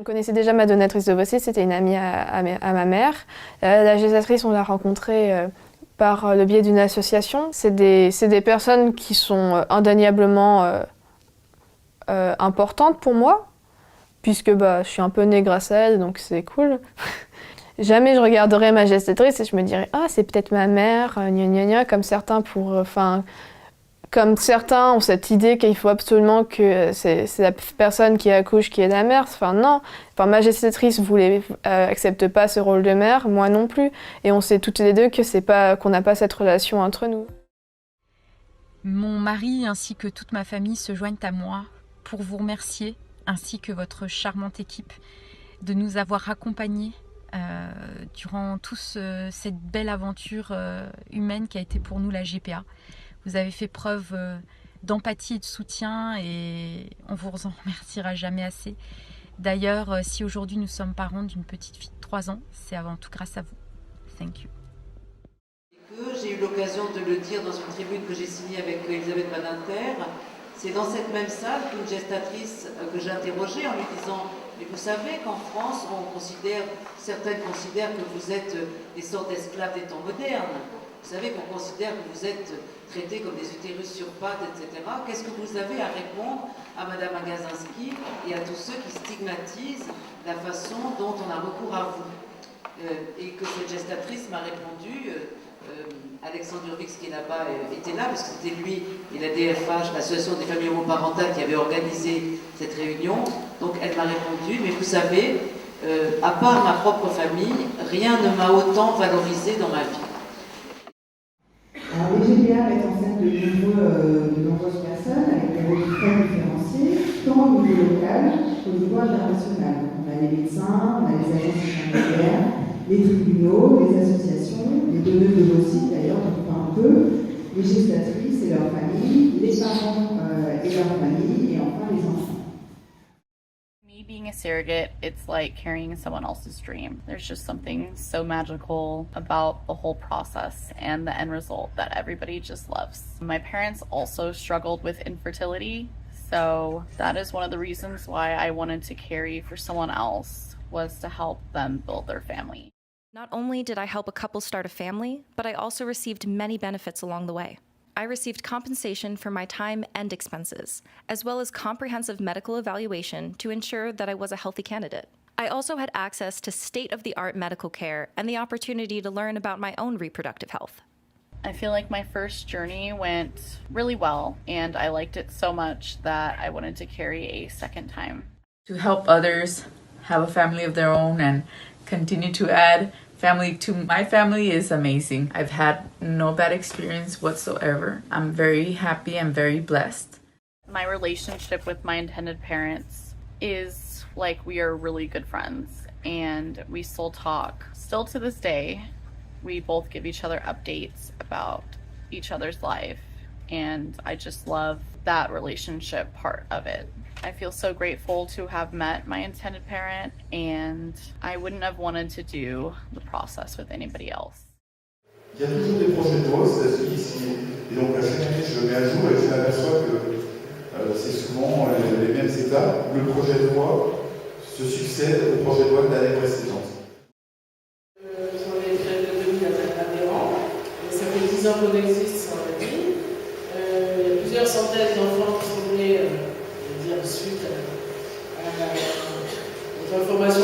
On connaissait déjà ma donatrice d'ovocytes, c'était une amie à ma mère. La gestatrice, on l'a rencontrée par le biais d'une association. C'est des personnes qui sont indéniablement importantes pour moi, puisque je suis un peu née grâce à elle, donc c'est cool. Jamais je regarderais ma gestatrice et je me dirais « Ah, c'est peut-être ma mère, gna gna gna », comme certains comme certains ont cette idée qu'il faut absolument que c'est la personne qui accouche qui est la mère. Non. Ma gestatrice accepte pas ce rôle de mère, moi non plus. Et on sait toutes les deux que qu'on n'a pas cette relation entre nous. Mon mari ainsi que toute ma famille se joignent à moi pour vous remercier, ainsi que votre charmante équipe, de nous avoir accompagnés durant toute cette belle aventure humaine qui a été pour nous la GPA. Vous avez fait preuve d'empathie et de soutien et on vous en remerciera jamais assez. D'ailleurs, si aujourd'hui nous sommes parents d'une petite fille de 3 ans, c'est avant tout grâce à vous. Thank you. J'ai eu l'occasion de le dire dans une tribune que j'ai signée avec Elisabeth Badinter. C'est dans cette même salle qu'une gestatrice que j'ai interrogée en lui disant « Mais vous savez qu'en France, certaines considèrent que vous êtes des sortes d'esclaves des temps modernes. Vous savez qu'on considère que vous êtes traités comme des utérus sur pattes, etc. Qu'est-ce que vous avez à répondre à Madame Agazinski et à tous ceux qui stigmatisent la façon dont on a recours à vous ?» Et que cette gestatrice m'a répondu, Alexandre Urvix qui est là-bas était là, parce que c'était lui et la DFH, l'Association des familles homoparentales, qui avait organisé cette réunion. Donc elle m'a répondu, mais vous savez, à part ma propre famille, rien ne m'a autant valorisé dans ma vie. Alors, les GPA mettent en scène de nombreuses personnes avec des rôles très différenciés, tant au niveau local qu'au niveau international. On a les médecins, on a les agences intermédiaires, les tribunaux, les associations, les donneuses d'ovocytes d'ailleurs, on parle un peu, les gestatrices et leurs familles, les parents et leurs familles, et enfin les enfants. Me being a surrogate, it's like carrying someone else's dream. There's just something so magical about the whole process and the end result that everybody just loves. My parents also struggled with infertility, so that is one of the reasons why I wanted to carry for someone else, was to help them build their family. Not only did I help a couple start a family, but I also received many benefits along the way. I received compensation for my time and expenses, as well as comprehensive medical evaluation to ensure that I was a healthy candidate. I also had access to state-of-the-art medical care and the opportunity to learn about my own reproductive health. I feel like my first journey went really well, and I liked it so much that I wanted to carry a second time. To help others have a family of their own and continue to add family to my family is amazing. I've had no bad experience whatsoever. I'm very happy and very blessed. My relationship with my intended parents is like we are really good friends and we still talk. Still to this day, we both give each other updates about each other's life, and I just love that relationship part of it. I feel so grateful to have met my intended parent, and I wouldn't have wanted to do the process with anybody else. Il y a toujours des projets de rose ici, et donc à chaque année je le mets à jour et je m'aperçois que c'est souvent les mêmes étapes. Le projet de loi se succède au projet de loi de l'année précédente. J'en ai près de 2000 adhérents, et ça fait 10 ans qu'on existe sur la ville. Il y a plusieurs centaines d'enfants qui sont nés suite aux informations